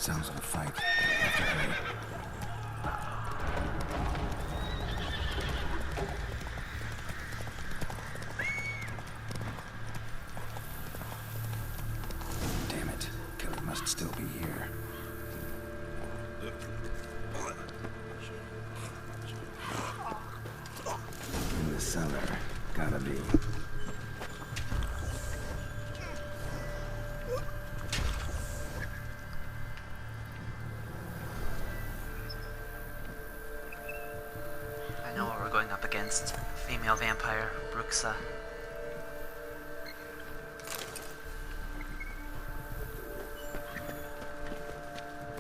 Sounds of a fight. Have to hurry. Damn it. Killer must still be here. In the cellar. Gotta be. I know what we're going up against. Female vampire, Bruxa.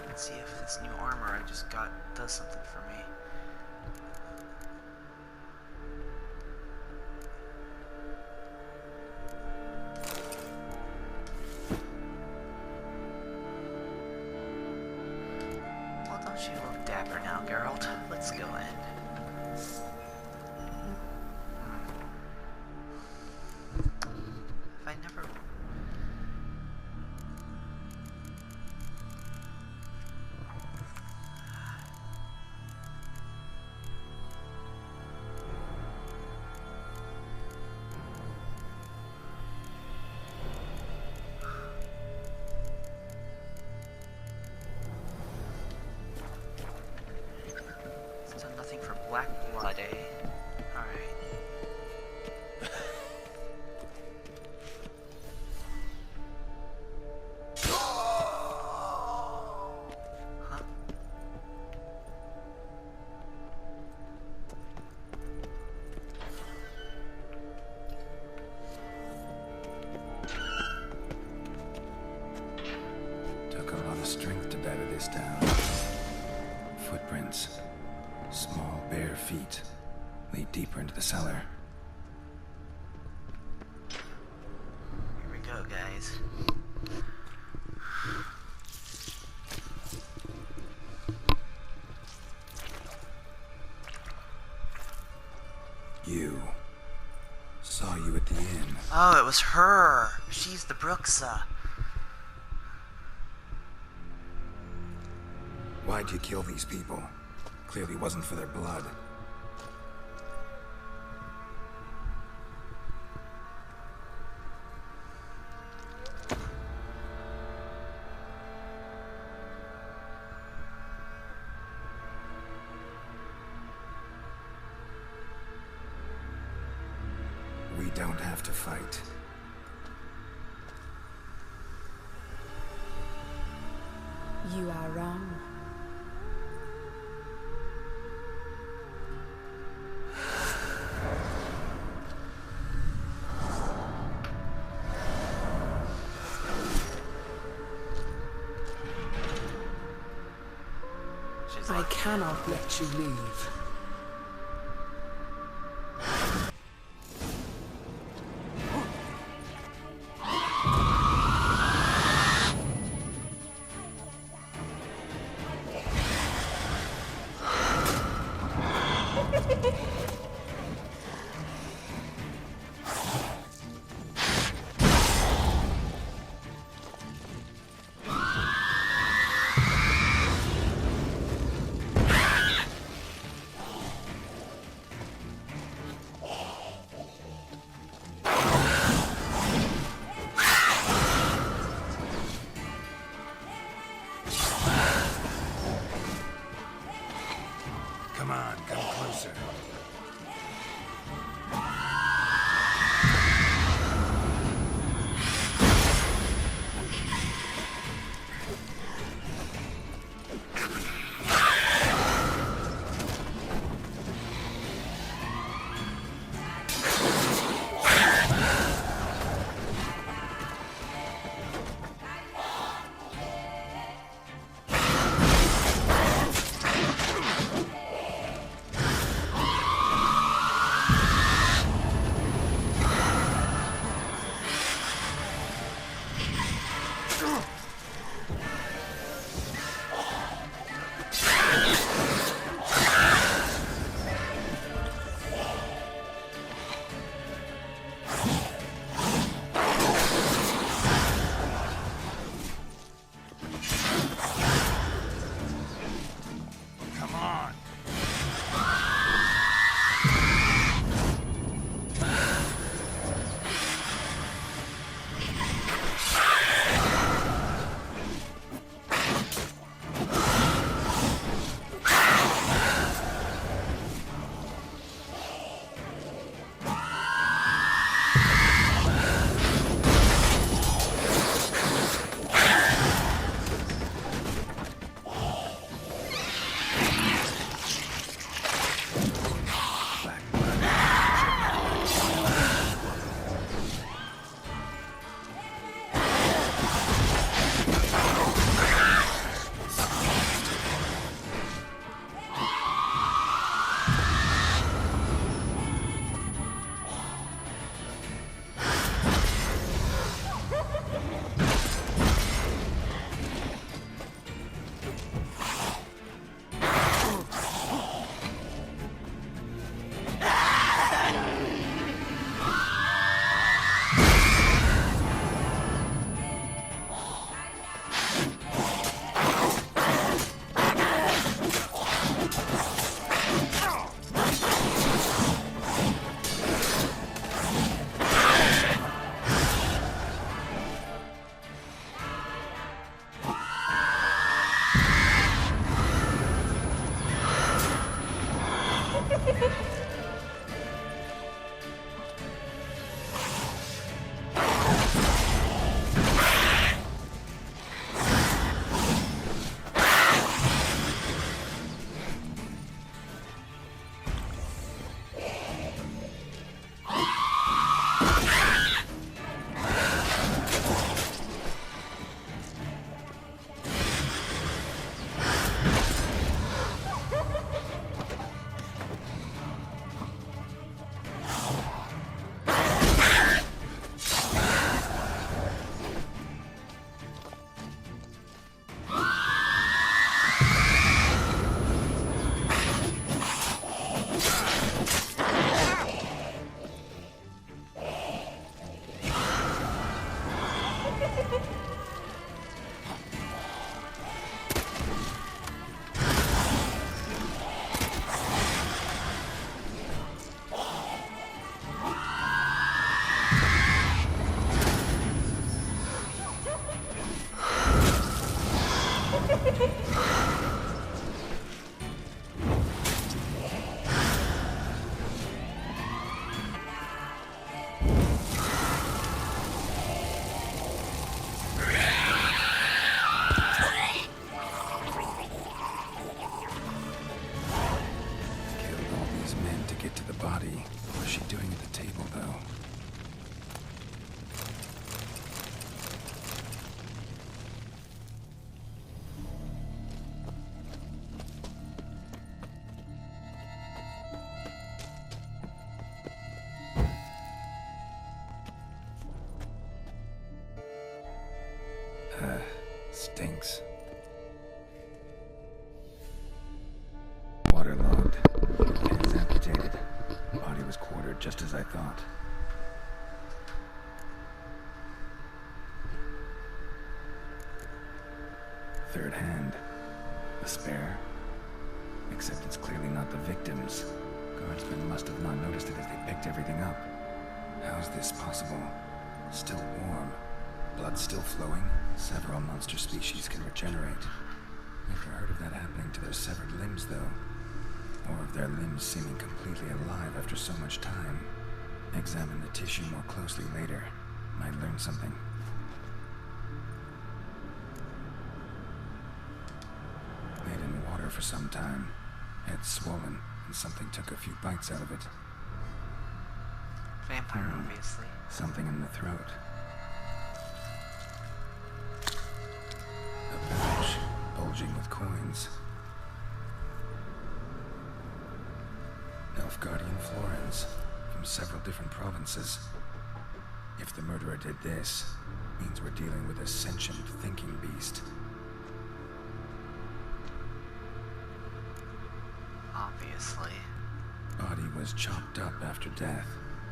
Let's see if this new armor I just got does something for me. Well, don't you look dapper now, Geralt? Let's go in. If I never... So nothing for black blood, eh? Alright. Huh? Took a lot of strength to batter this down. Footprints. Small, bare feet. Lead deeper into the cellar. Here we go, guys. You. Saw you at the inn. Oh, it was her! She's the Bruxa. Why'd you kill these people? Clearly wasn't for their blood. We don't have to fight. You are wrong. She's I like, cannot let you leave. Stinks. Waterlogged. Hands amputated. Body was quartered just as I thought. Third hand. A spare. Except it's clearly not the victim's. Guardsmen must have not noticed it as they picked everything up. How's this possible? Still warm. Blood still flowing. Several monster species can regenerate. Never heard of that happening to their severed limbs, though. Or of their limbs seeming completely alive after so much time. Examine the tissue more closely later. Might learn something. Laid in water for some time. Head swollen, and something took a few bites out of it. Vampire, obviously. Something in the throat. A pouch, bulging with coins. Elf-Guardian florins, from several different provinces. If the murderer did this, means we're dealing with a sentient, thinking beast. Obviously. Body was chopped up after death.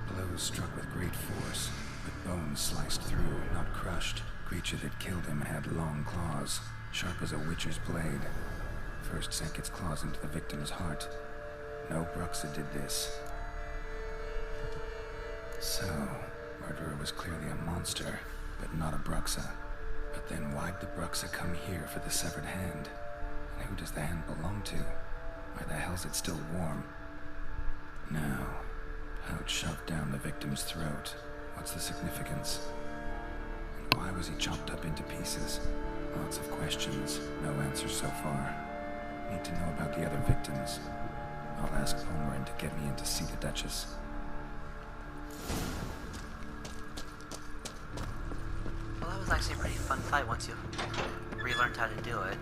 Blows struck with great force, but bones sliced through, not crushed. Creature that killed him had long claws, sharp as a witcher's blade. First sank its claws into the victim's heart. No Bruxa did this. So, murderer was clearly a monster, but not a Bruxa. But then why'd the Bruxa come here for the severed hand? And who does the hand belong to? Why the hell's it still warm? Now, pouch shoved down the victim's throat. What's the significance? And why was he chopped up into pieces? Lots of questions, no answers so far. Need to know about the other victims. I'll ask Holmgren to get me in to see the Duchess. Well, that was actually a pretty fun fight once you relearned how to do it.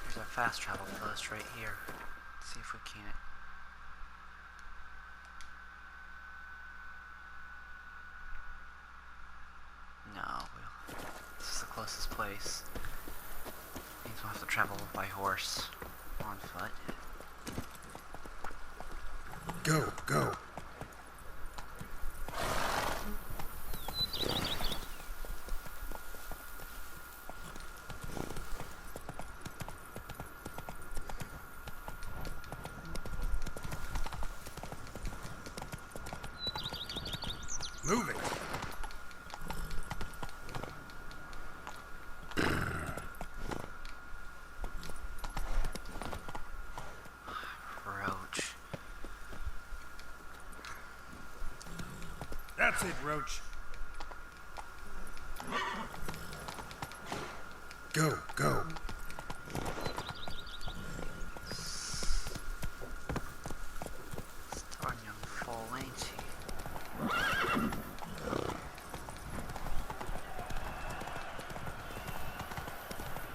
There's a fast travel post right here. Let's see if we can't. This is the closest place. Means we'll have to travel by horse, on foot. Go, go. Moving. That's it, Roach. Go, go. Starting young full, ain't he?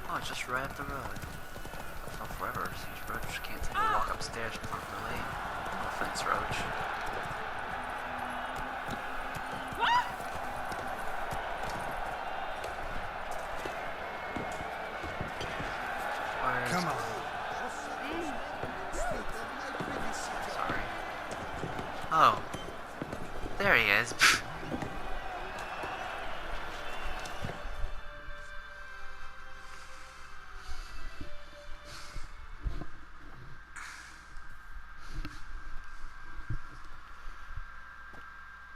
Oh, it's just right up the road. Oh, forever, since Roach can't seem to walk upstairs properly. No offense, Roach. Come on. Sorry. Oh. There he is.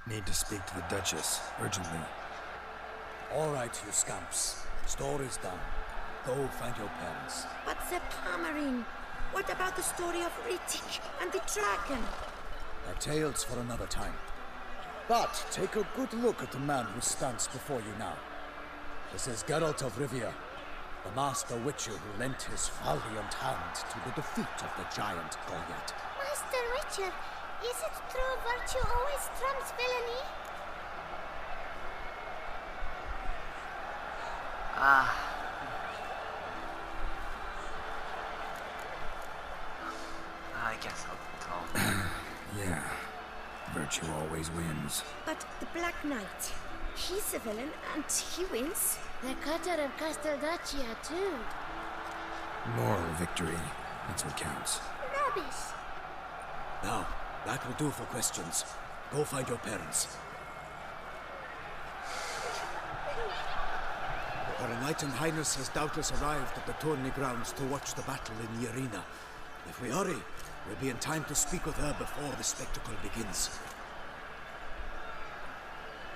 Need to speak to the Duchess, urgently. All right, you scamps. Story's done. Go find your parents. But the Pomerine, what about the story of Rittik and the dragon? Our tales for another time. But take a good look at the man who stands before you now. This is Geralt of Rivia, the master witcher who lent his valiant hand to the defeat of the giant Goliath. Master Witcher, is it true virtue always trumps villainy? guess I'll tell. Yeah. Virtue always wins. But the Black Knight, he's a villain and he wins. The cutter of Casteldaccia, too. Moral victory. That's what counts. Rubbish. Now, that will do for questions. Go find your parents. Her Enlightened Highness has doubtless arrived at the tourney grounds to watch the battle in the arena. If we hurry, we'll be in time to speak with her before the spectacle begins.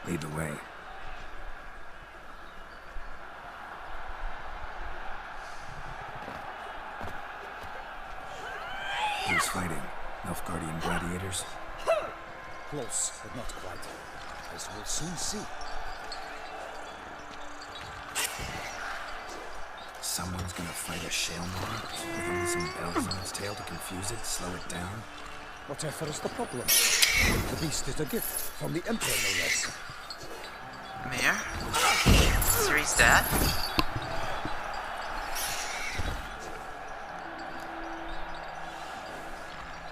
Lead the way. Who's fighting? Nilfgaardian gladiators? Close, but not quite. As we'll soon see. Someone's gonna fight a Shaelmaar with only some bells on its tail to confuse it, slow it down? Whatever is the problem? The beast is a gift from the Emperor, no less. Mayor? Ciri's dad?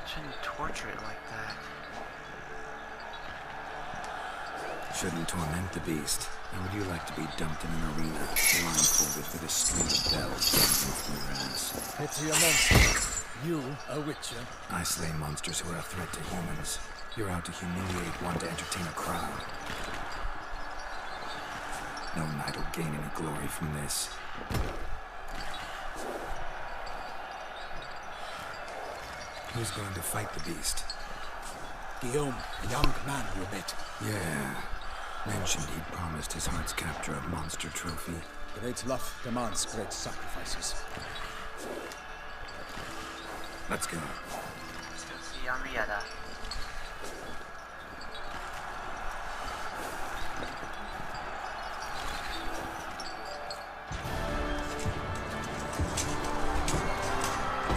Shouldn't torture it like that. Shouldn't torment the beast. How would you like to be dumped in an arena, blindfolded with a string of bells dancing from your ass? Pity a monster. You, a witcher. I slay monsters who are a threat to humans. You're out to humiliate one to entertain a crowd. No knight will gain any glory from this. Who's going to fight the beast? Guillaume, a young man you met. Yeah. Mentioned he'd promised his heart's capture a monster trophy. Great love demands great sacrifices. Let's go. Let's go see Henrietta.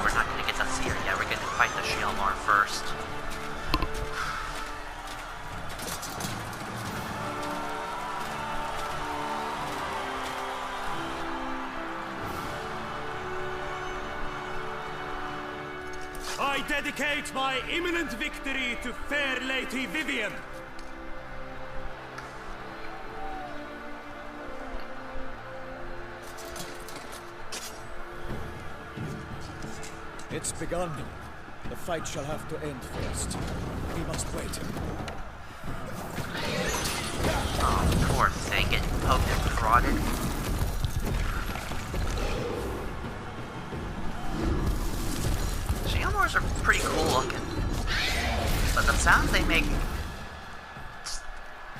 We're not gonna get to see her yet. We're gonna fight the Shaelmaar first. I dedicate my imminent victory to fair Lady Vivian. It's begun. The fight shall have to end first. We must wait. Oh, poor thing, getting poked and prodded. Shaelmaars are pretty cool looking. But the sounds they make...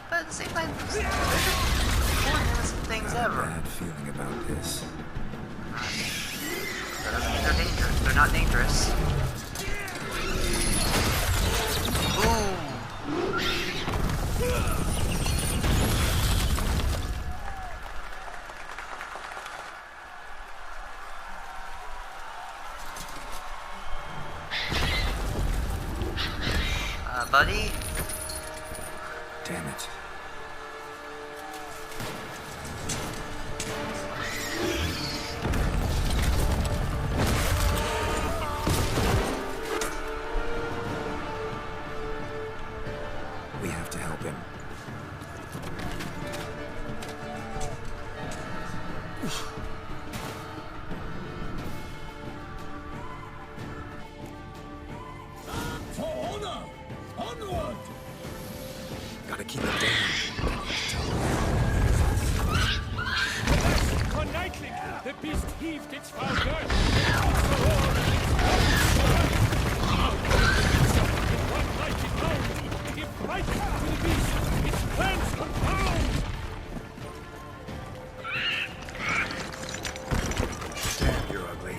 But at the same time, they're the coolest innocent things ever. Bad feeling about this. That doesn't mean they're dangerous. They're not dangerous. Boom! Buddy? Damn it. We have to help him. Gotta keep it down. On Nightling, the beast heaved its foul girth. In one mighty bound, give fight to the beast. Its plans confound. Damn, you're ugly.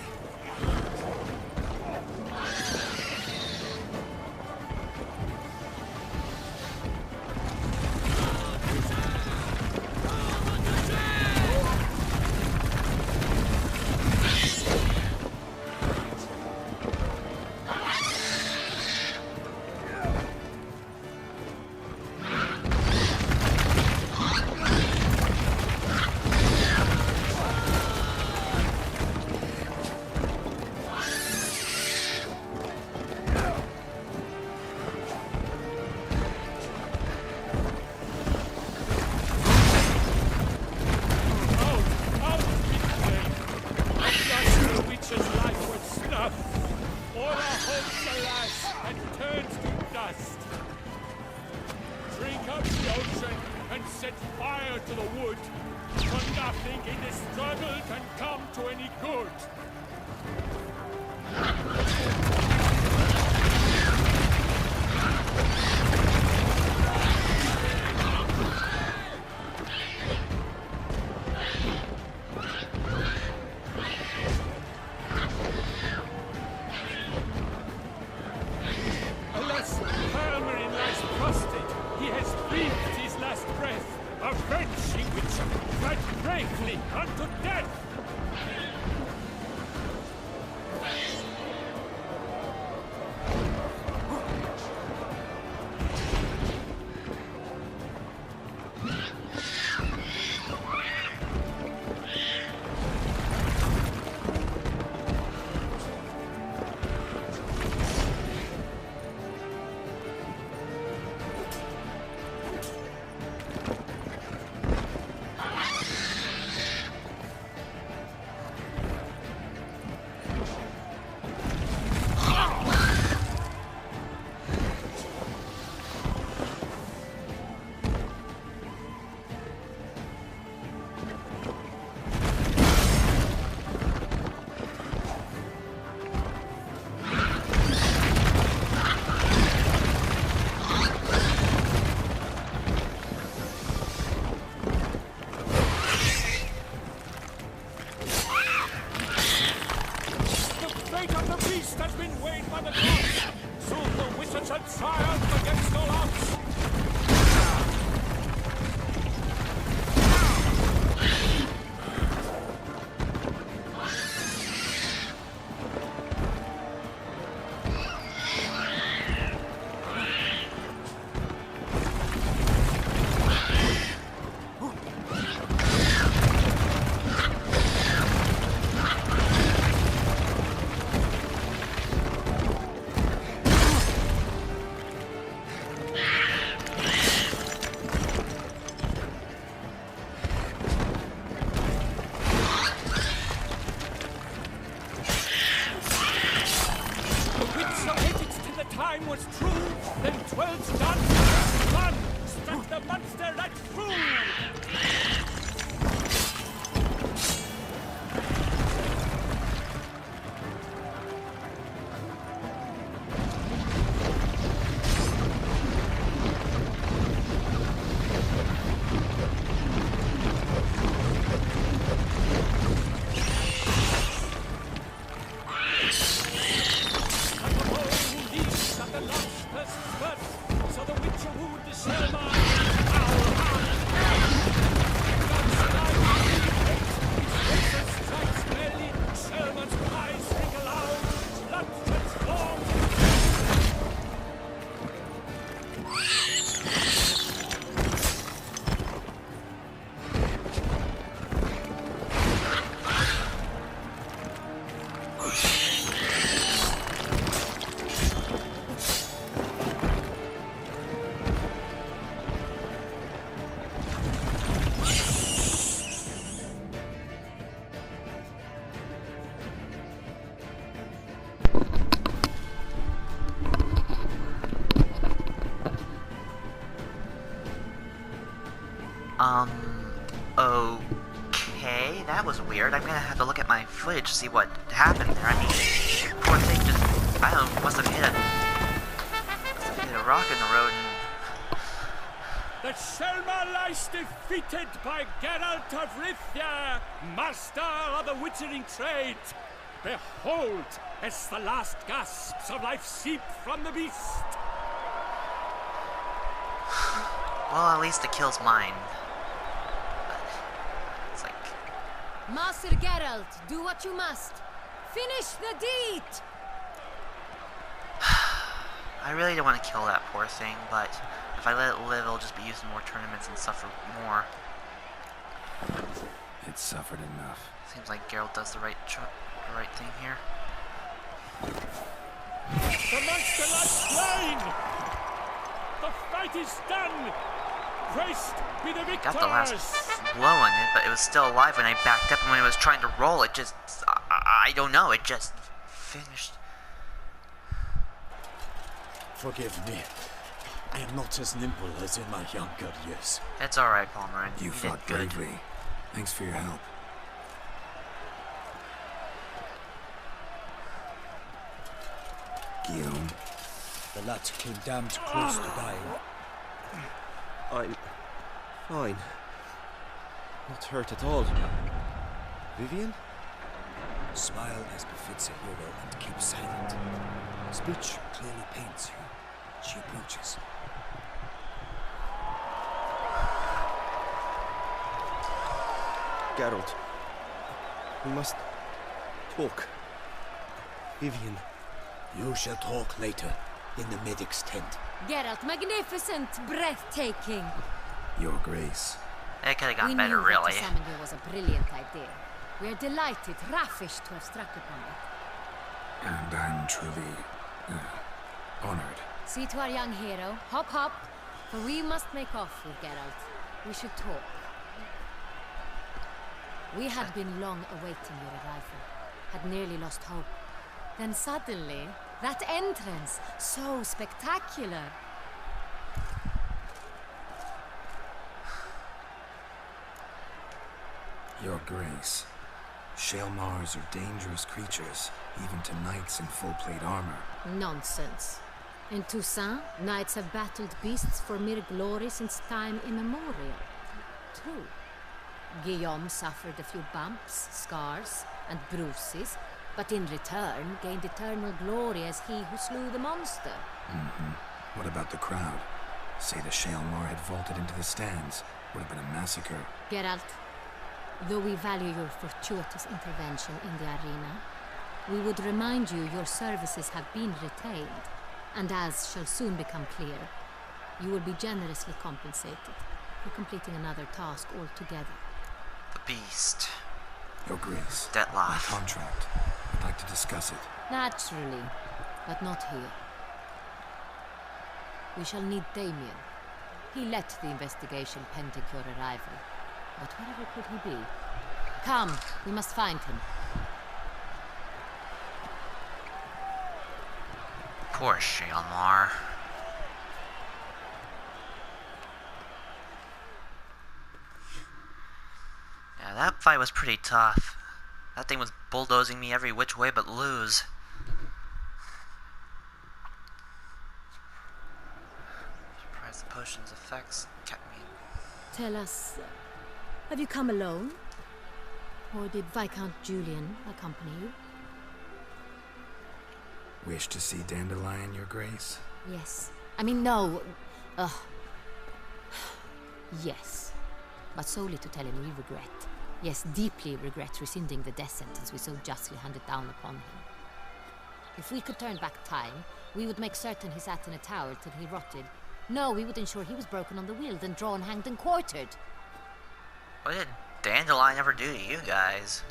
to the wood, for nothing in this struggle can come to any good. Alas, Shaelmaar lies prostrate. He has breathed his last breath. Avenging which fight bravely unto death. Triumph against all odds! Was true, then 12's done. Run! Struck the monster right through! So the witcher wooed the Shaelmaar. Strikes merely, Shaelmaar's cries ring aloud, blood transformed. Okay, that was weird. I'm gonna have to look at my footage to see what happened there. I mean, poor thing just, I don't know, must have hit a rock in the road and... The Shaelmaar lies defeated by Geralt of Rivia, master of the witchering trade. Behold, as the last gasps of life seep from the beast. Well, at least it kills mine. It's like... Master Geralt, do what you must. Finish the deed! I really don't want to kill that poor thing, but if I let it live, it'll just be used in more tournaments and suffer more. It suffered enough. Seems like Geralt does the right thing here. The monster lies slain! The fight is done! Praised be the victors! Got the last blow on it, but it was still alive when I backed up, and when it was trying to roll, it just... I don't know, it just finished. Forgive me. I am not as nimble as in my younger years. It's alright, Palmer. You fought did good. bravely. Thanks for your help. Guillaume, The lad came damned close to dying. I'm fine. Not hurt at all. Vivian? Smile as befits a hero and keep silent. Speech clearly pains you. She approaches. Geralt. We must talk. Vivian. You shall talk later, in the medic's tent. Geralt, magnificent, breathtaking. Your Grace. It could have gone We better, knew really. that to summon you was a brilliant idea. We are delighted, ravished to have struck upon it. And I'm truly honored. See to our young hero. Hop, hop. For we must make off with Geralt. We should talk. We had been long awaiting your arrival. Had nearly lost hope. Then suddenly, that entrance, so spectacular. Your Grace. Shaelmaars are dangerous creatures, even to knights in full-plate armor. Nonsense. In Toussaint, knights have battled beasts for mere glory since time immemorial. True. Guillaume suffered a few bumps, scars, and bruises, but in return gained eternal glory as he who slew the monster. What about the crowd? Say the Shaelmaar had vaulted into the stands. Would have been a massacre. Geralt, though we value your fortuitous intervention in the arena, we would remind you your services have been retained, and as shall soon become clear, you will be generously compensated for completing another task altogether. The Beast. Your Grace. Dettlaff. My contract. I'd like to discuss it. Naturally, but not here. We shall need Damien. He led the investigation pending your arrival. But wherever could he be? Come, we must find him. Poor Shaelmaar. Yeah, that fight was pretty tough. That thing was bulldozing me every which way but lose. Surprised the potion's effects kept me. Tell us, have you come alone? Or did Viscount Julian accompany you? Wish to see Dandelion, Your Grace? Yes. I mean, no. Yes. But solely to tell him we regret. Yes, deeply regret rescinding the death sentence we so justly handed down upon him. If we could turn back time, we would make certain he sat in a tower till he rotted. No, we would ensure he was broken on the wheel, then drawn, hanged, and quartered. What did Dandelion ever do to you guys?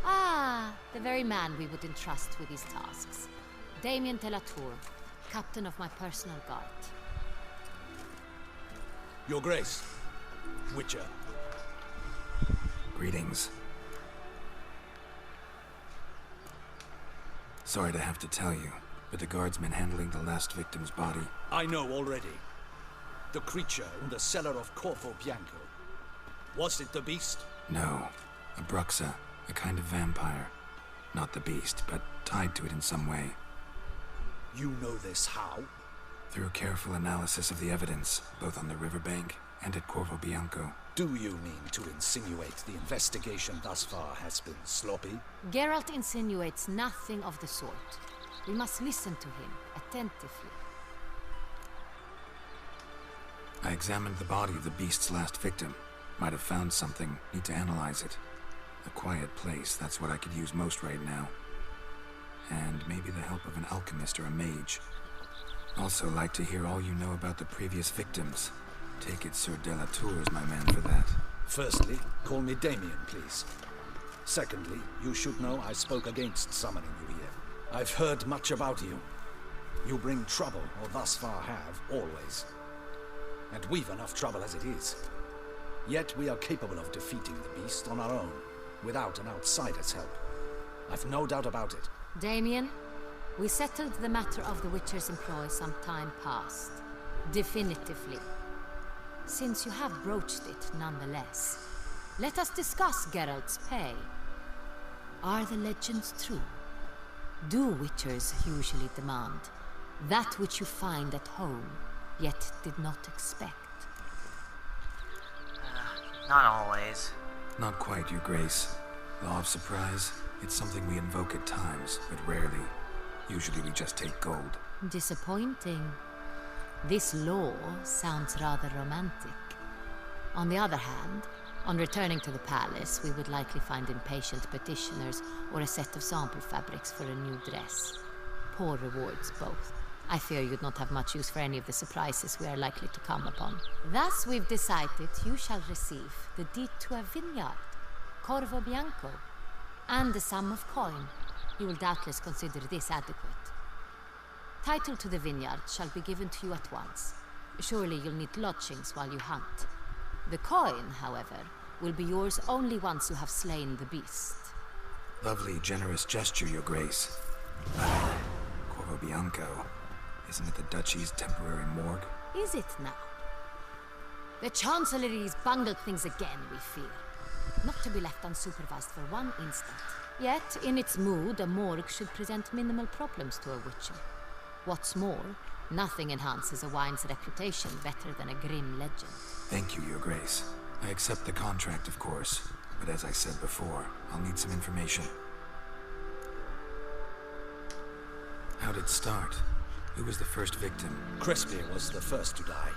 Ah, the very man we would entrust with these tasks. Damien de la Tour, captain of my personal guard. Your Grace. Witcher. Greetings. Sorry to have to tell you, but the guardsmen handling the last victim's body. I know already. The creature in the cellar of Corvo Bianco. Was it the beast? No, a Bruxa, a kind of vampire. Not the beast, but tied to it in some way. You know this how? Through careful analysis of the evidence, both on the riverbank and at Corvo Bianco. Do you mean to insinuate the investigation thus far has been sloppy? Geralt insinuates nothing of the sort. We must listen to him attentively. I examined the body of the beast's last victim. Might have found something, need to analyze it. A quiet place, that's what I could use most right now. And maybe the help of an alchemist or a mage. Also like to hear all you know about the previous victims. Take it Sir de la Tour is my man for that. Firstly, call me Damien, please. Secondly, you should know I spoke against summoning you here. I've heard much about you. You bring trouble, or thus far have, always. And we've enough trouble as it is. Yet we are capable of defeating the beast on our own, without an outsider's help. I've no doubt about it. Damien, We settled the matter of the Witcher's employ some time past. Definitively. Since you have broached it nonetheless, let us discuss Geralt's pay. Are the legends true? Do Witchers usually demand that which you find at home, yet did not expect? Not always. Not quite, Your Grace. Law of surprise, it's something we invoke at times, but rarely. Usually we just take gold. Disappointing. This law sounds rather romantic. On the other hand, on returning to the palace, we would likely find impatient petitioners or a set of sample fabrics for a new dress. Poor rewards, both. I fear you'd not have much use for any of the surprises we are likely to come upon. Thus, we've decided you shall receive the deed to a vineyard, Corvo Bianco, and a sum of coin. You will doubtless consider this adequate. Title to the vineyard shall be given to you at once. Surely you'll need lodgings while you hunt. The coin, however, will be yours only once you have slain the beast. Lovely, generous gesture, Your Grace. Corvo Bianco. Isn't it the Duchy's temporary morgue? Is it now? The Chancellery's bungled things again, we fear. Not to be left unsupervised for one instant. Yet, in its mood, a morgue should present minimal problems to a Witcher. What's more, nothing enhances a wine's reputation better than a grim legend. Thank you, Your Grace. I accept the contract, of course, but as I said before, I'll need some information. How'd it start? Who was the first victim? Crespi was the first to die.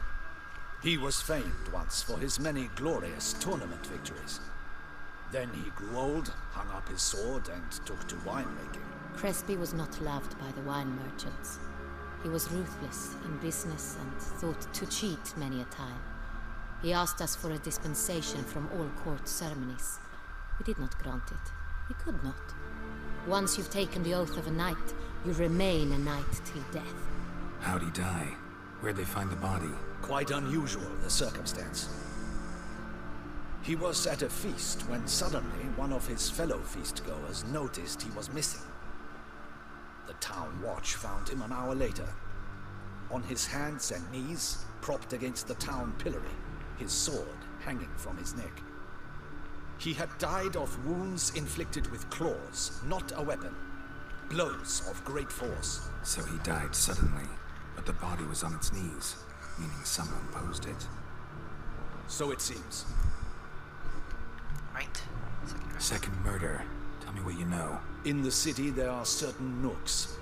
He was famed once for his many glorious tournament victories. Then he grew old, hung up his sword, and took to winemaking. Crespi was not loved by the wine merchants. He was ruthless in business and thought to cheat many a time. He asked us for a dispensation from all court ceremonies. We did not grant it. We could not. Once you've taken the oath of a knight, you remain a knight till death. How'd he die? Where'd they find the body? Quite unusual, the circumstance. He was at a feast when suddenly one of his fellow feastgoers noticed he was missing. The town watch found him an hour later. On his hands and knees, propped against the town pillory, his sword hanging from his neck. He had died of wounds inflicted with claws, not a weapon. Blows of great force. So he died suddenly, but the body was on its knees, meaning someone posed it. So it seems. Right. Second murder. Tell me what you know. In the city there are certain nooks.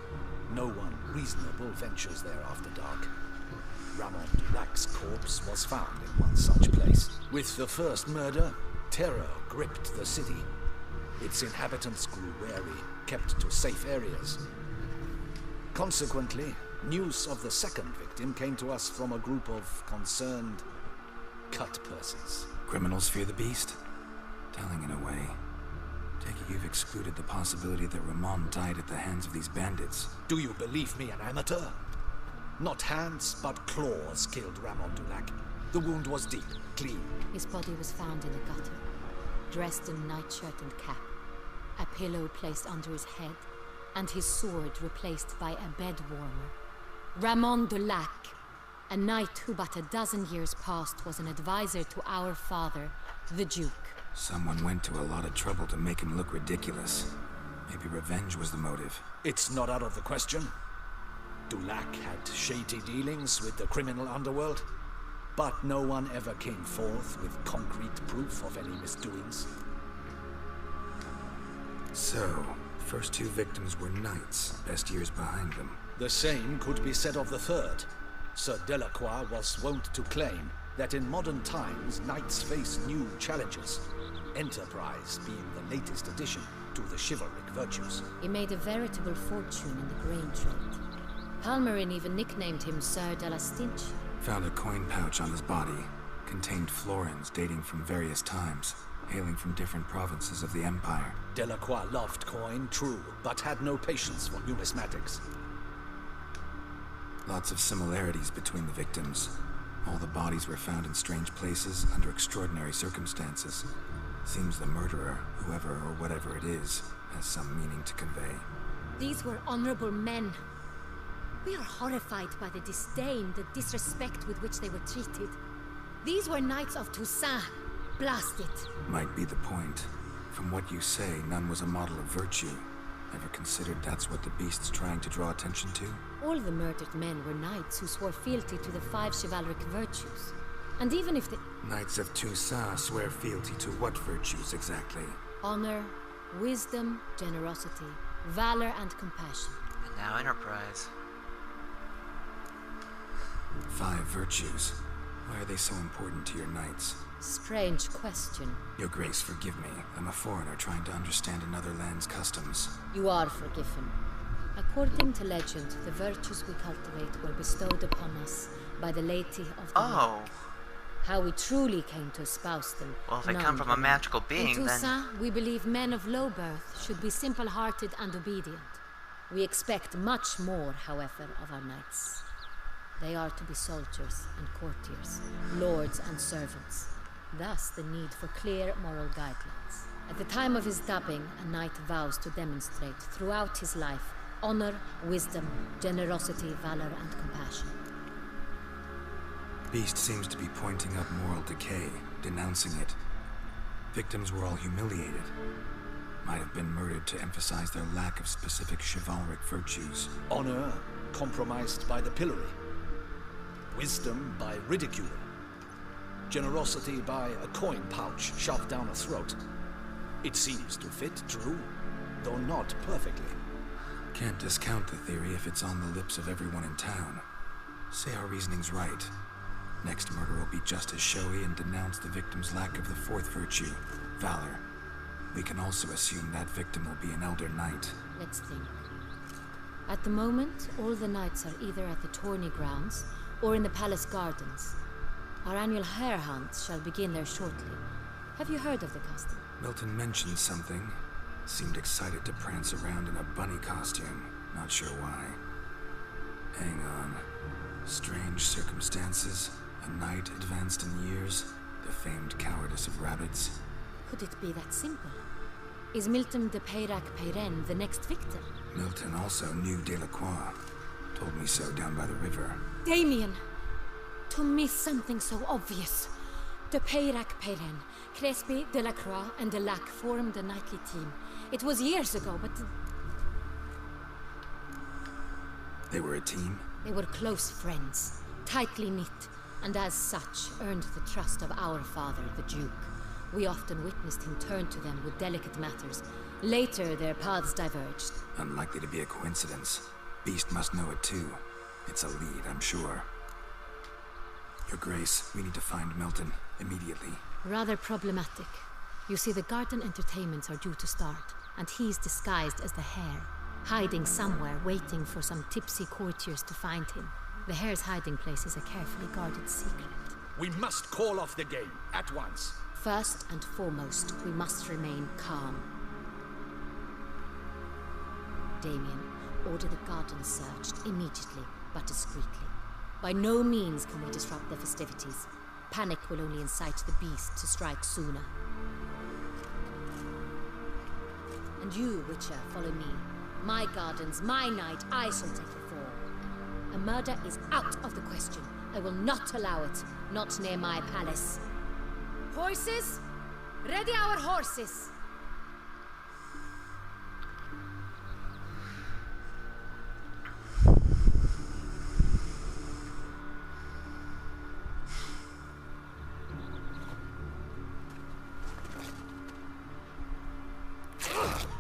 No one reasonable ventures there after dark. Ramon Dulac's corpse was found in one such place. With the first murder, terror gripped the city. Its inhabitants grew wary, kept to safe areas. Consequently, news of the second victim came to us from a group of concerned cut-purses. Criminals fear the beast? Telling in a way. Take it you've excluded the possibility that Ramon died at the hands of these bandits. Do you believe me, an amateur? Not hands, but claws killed Ramon Dulac. The wound was deep, clean. His body was found in a gutter, dressed in nightshirt and cap, a pillow placed under his head, and his sword replaced by a bed warmer. Ramon Dulac, a knight who but a dozen years past was an advisor to our father, the Duke. Someone went to a lot of trouble to make him look ridiculous. Maybe revenge was the motive. It's not out of the question. Dulac had shady dealings with the criminal underworld, but no one ever came forth with concrete proof of any misdoings. So, first two victims were knights, best years behind them. The same could be said of the third. Sir Delacroix was wont to claim that in modern times knights face new challenges, enterprise being the latest addition to the chivalric virtues. He made a veritable fortune in the grain trade. Palmerin even nicknamed him Sir de la Stinch. Found a coin pouch on his body. Contained florins dating from various times, hailing from different provinces of the Empire. Delacroix loved coin, true, but had no patience for numismatics. Lots of similarities between the victims. All the bodies were found in strange places under extraordinary circumstances. Seems the murderer, whoever or whatever it is, has some meaning to convey. These were honorable men. We are horrified by the disdain, the disrespect with which they were treated. These were knights of Toussaint. Blast it. Might be the point. From what you say, none was a model of virtue. Ever considered that's what the beast's trying to draw attention to? All the murdered men were knights who swore fealty to the 5 chivalric virtues. And even if the... Knights of Toussaint swear fealty to what virtues exactly? Honor, wisdom, generosity, valor, and compassion. And now enterprise. 5 virtues. Why are they so important to your knights? Strange question. Your Grace, forgive me. I'm a foreigner trying to understand another land's customs. You are forgiven. According to legend, the virtues we cultivate were bestowed upon us by the laity of the Oh. lake. How we truly came to espouse them. Well, if they none come from a can know. magical being, In then... Toussaint, we believe men of low birth should be simple-hearted and obedient. We expect much more, however, of our knights. They are to be soldiers and courtiers, lords and servants. Thus, the need for clear moral guidelines. At the time of his dubbing, a knight vows to demonstrate throughout his life honor, wisdom, generosity, valor, and compassion. Beast seems to be pointing up moral decay, denouncing it. Victims were all humiliated. Might have been murdered to emphasize their lack of specific chivalric virtues. Honor compromised by the pillory. Wisdom by ridicule. Generosity by a coin pouch shoved down a throat. It seems to fit true, though not perfectly. Can't discount the theory if it's on the lips of everyone in town. Say our reasoning's right. Next murder will be just as showy and denounce the victim's lack of the 4th virtue, valor. We can also assume that victim will be an elder knight. Let's think. At the moment, all the knights are either at the tourney grounds or in the palace gardens. Our annual hare hunt shall begin there shortly. Have you heard of the custom? Milton mentioned something. Seemed excited to prance around in a bunny costume. Not sure why. Hang on. Strange circumstances. A knight advanced in years. The famed cowardice of rabbits. Could it be that simple? Is Milton de Peyrac-Peyren the next victim? Milton also knew Delacroix. Told me so down by the river. Damien! To miss something so obvious. De Peyrac-Peyren, Crespi, Delacroix, and Delac formed a knightly team. It was years ago, but... They were a team? They were close friends, tightly knit, and as such earned the trust of our father, the Duke. We often witnessed him turn to them with delicate matters. Later, their paths diverged. Unlikely to be a coincidence. Beast must know it too. It's a lead, I'm sure. Your Grace, we need to find Milton immediately. Rather problematic. You see, the garden entertainments are due to start, and he's disguised as the hare, hiding somewhere, waiting for some tipsy courtiers to find him. The hare's hiding place is a carefully guarded secret. We must call off the game, at once. First and foremost, we must remain calm. Damien, order the garden searched immediately, but discreetly. By no means can we disrupt the festivities. Panic will only incite the beast to strike sooner. And you, Witcher, follow me. My gardens, my night, I shall take the fall. A murder is out of the question. I will not allow it. Not near my palace. Horses? Ready our horses!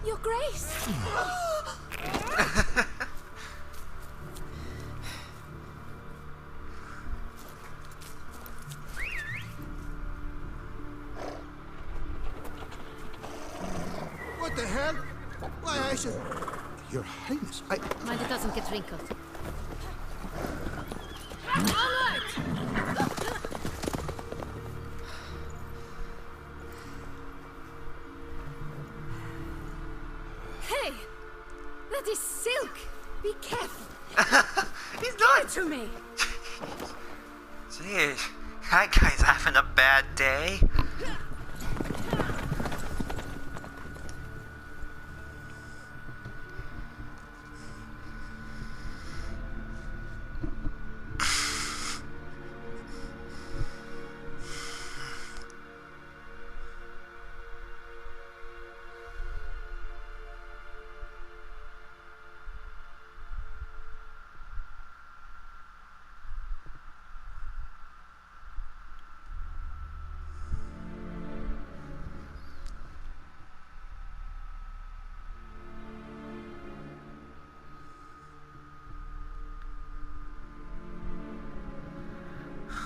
Your Grace! What the hell? Why, I should... Your Highness, Mind it doesn't get wrinkled. Hey! That is silk! Be careful! He's not! Give it to me! Jeez, that guy's having a bad day.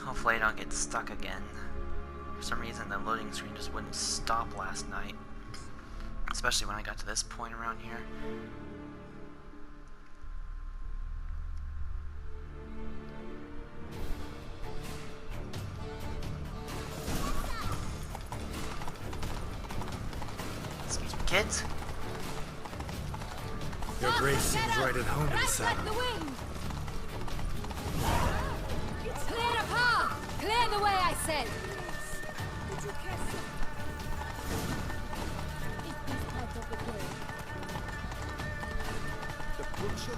Hopefully I don't get stuck again. For some reason the loading screen just wouldn't stop last night. Especially when I got to this point around here. Excuse me, kids. Your grace seems right at home in the saddle. the wind! Clear the path! Clear the way, I said! The Bruxa.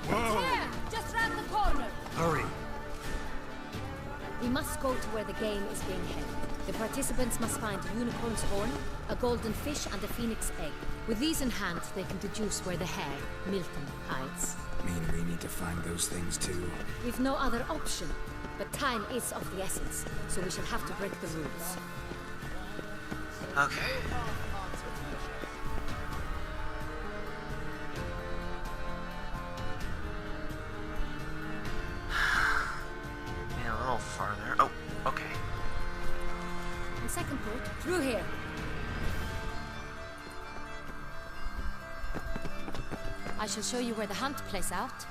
Whoa! Here! Just round the corner! Hurry! We must go to where the game is being held. The participants must find a unicorn's horn, a golden fish, and a phoenix egg. With these in hand, they can deduce where the hare, Milton, hides. Mean we need to find those things too? We've no other option, but time is of the essence, so we shall have to break the rules. Okay. Maybe a little farther. Oh, okay. And second port, through here. I shall show you where the hunt plays out.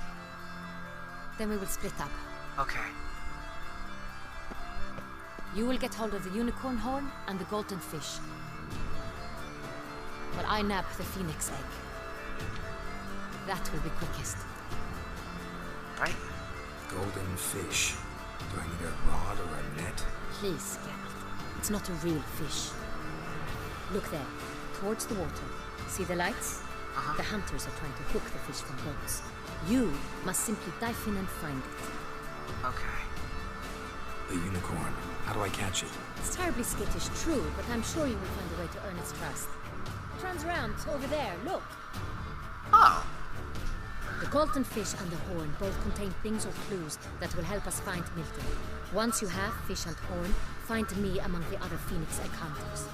Then we will split up. Okay. You will get hold of the unicorn horn and the golden fish. But I nab the phoenix egg. That will be quickest. Right? Golden fish. Do I need a rod or a net? Please, Geralt. It's not a real fish. Look there, towards the water. See the lights? The hunters are trying to hook the fish from boats. You must simply dive in and find it. Okay. The unicorn. How do I catch it? It's terribly skittish, true, but I'm sure you will find a way to earn its trust. It runs around over there, look. Oh. The golden fish and the horn both contain things or clues that will help us find Milton. Once you have fish and horn, find me among the other phoenix egg hunters.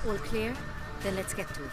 All clear? Then let's get to it.